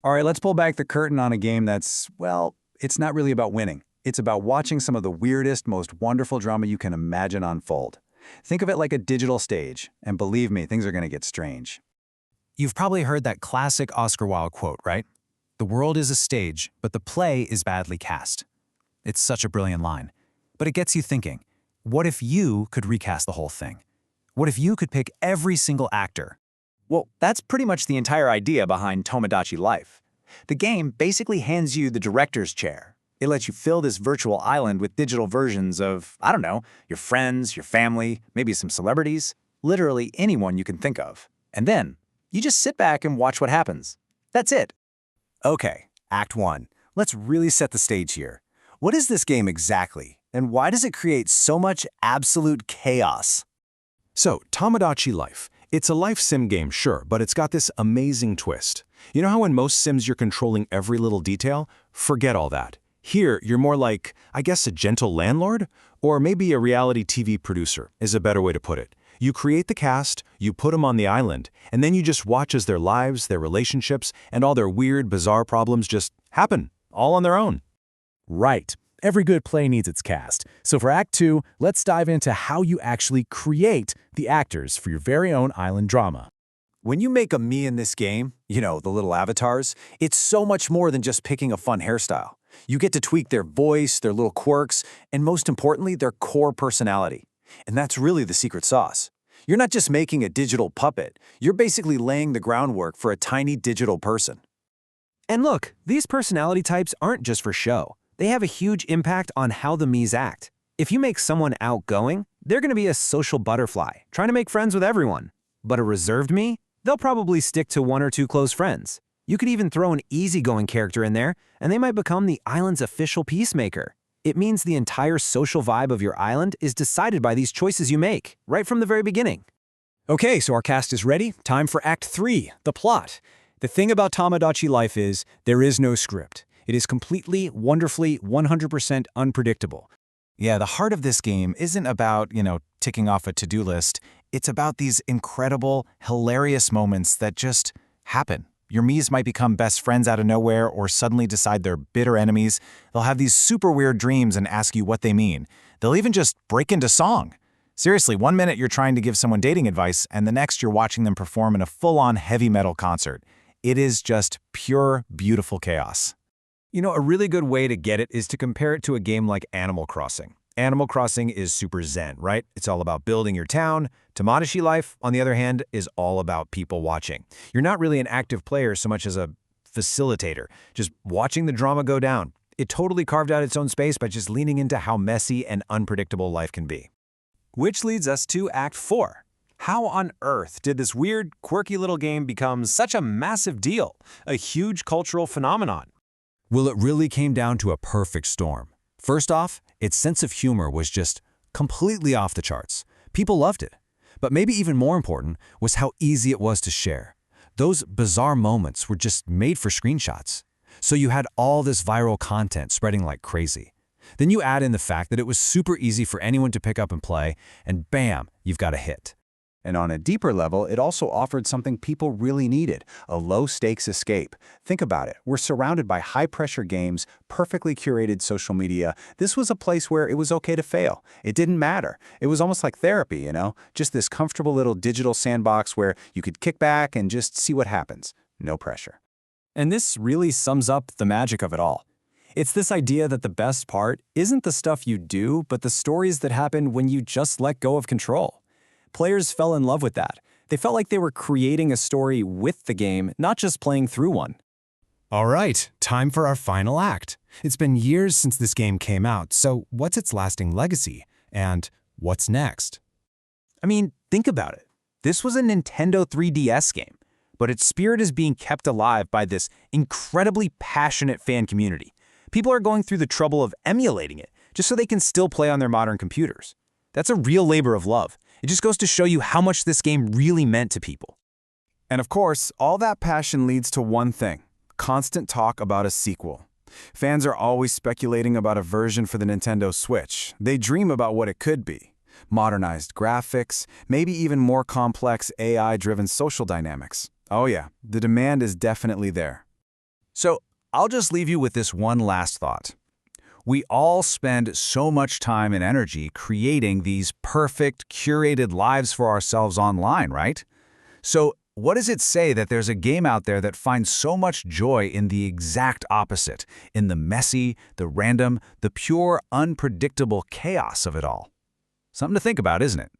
All right, let's pull back the curtain on a game that's, well, it's not really about winning. It's about watching some of the weirdest, most wonderful drama you can imagine unfold. Think of it like a digital stage, and believe me, things are going to get strange. You've probably heard that classic Oscar Wilde quote, right? The world is a stage, but the play is badly cast. It's such a brilliant line. But it gets you thinking, what if you could recast the whole thing? What if you could pick every single actor? Well, that's pretty much the entire idea behind Tomodachi Life. The game basically hands you the director's chair. It lets you fill this virtual island with digital versions of, I don't know, your friends, your family, maybe some celebrities, literally anyone you can think of. And then, you just sit back and watch what happens. That's it. Okay, Act 1. Let's really set the stage here. What is this game exactly, and why does it create so much absolute chaos? So, Tomodachi Life. It's a life sim game, sure, but it's got this amazing twist. You know how in most sims you're controlling every little detail? Forget all that. Here, you're more like, I guess, a gentle landlord? Or maybe a reality TV producer, is a better way to put it. You create the cast, you put them on the island, and then you just watch as their lives, their relationships, and all their weird, bizarre problems just happen, all on their own. Right. Every good play needs its cast. So for Act 2, let's dive into how you actually create the actors for your very own island drama. When you make a me in this game, you know, the little avatars, it's so much more than just picking a fun hairstyle. You get to tweak their voice, their little quirks, and most importantly, their core personality. And that's really the secret sauce. You're not just making a digital puppet, you're basically laying the groundwork for a tiny digital person. And look, these personality types aren't just for show. They have a huge impact on how the Miis act. If you make someone outgoing, they're going to be a social butterfly, trying to make friends with everyone. But a reserved Mii, they'll probably stick to one or two close friends. You could even throw an easygoing character in there, and they might become the island's official peacemaker. It means the entire social vibe of your island is decided by these choices you make, right from the very beginning. Okay, so our cast is ready. Time for Act 3, the plot. The thing about Tomodachi Life is there is no script. It is completely, wonderfully, 100% unpredictable. Yeah, the heart of this game isn't about, ticking off a to-do list. It's about these incredible, hilarious moments that just happen. Your Miis might become best friends out of nowhere or suddenly decide they're bitter enemies. They'll have these super weird dreams and ask you what they mean. They'll even just break into song. Seriously, one minute you're trying to give someone dating advice, and the next you're watching them perform in a full-on heavy metal concert. It is just pure, beautiful chaos. You know, a really good way to get it is to compare it to a game like Animal Crossing. Animal Crossing is super zen, right? It's all about building your town. Tomodachi Life, on the other hand, is all about people watching. You're not really an active player so much as a facilitator, just watching the drama go down. It totally carved out its own space by just leaning into how messy and unpredictable life can be. Which leads us to Act 4. How on earth did this weird, quirky little game become such a massive deal, a huge cultural phenomenon? Well, it really came down to a perfect storm. First off, its sense of humor was just completely off the charts. People loved it. But maybe even more important was how easy it was to share. Those bizarre moments were just made for screenshots. So you had all this viral content spreading like crazy. Then you add in the fact that it was super easy for anyone to pick up and play, and bam, you've got a hit. And on a deeper level, it also offered something people really needed, a low-stakes escape. Think about it. We're surrounded by high-pressure games, perfectly curated social media. This was a place where it was okay to fail. It didn't matter. It was almost like therapy, Just this comfortable little digital sandbox where you could kick back and just see what happens. No pressure. And this really sums up the magic of it all. It's this idea that the best part isn't the stuff you do, but the stories that happen when you just let go of control. Players fell in love with that. They felt like they were creating a story with the game, not just playing through one. All right, time for our final act. It's been years since this game came out, so what's its lasting legacy? And what's next? I mean, think about it. This was a Nintendo 3DS game, but its spirit is being kept alive by this incredibly passionate fan community. People are going through the trouble of emulating it just so they can still play on their modern computers. That's a real labor of love. It just goes to show you how much this game really meant to people. And of course, all that passion leads to one thing: constant talk about a sequel. Fans are always speculating about a version for the Nintendo Switch. They dream about what it could be. Modernized graphics, maybe even more complex AI-driven social dynamics. Oh yeah, the demand is definitely there. So I'll just leave you with this one last thought. We all spend so much time and energy creating these perfect, curated lives for ourselves online, right? So what does it say that there's a game out there that finds so much joy in the exact opposite, in the messy, the random, the pure, unpredictable chaos of it all? Something to think about, isn't it?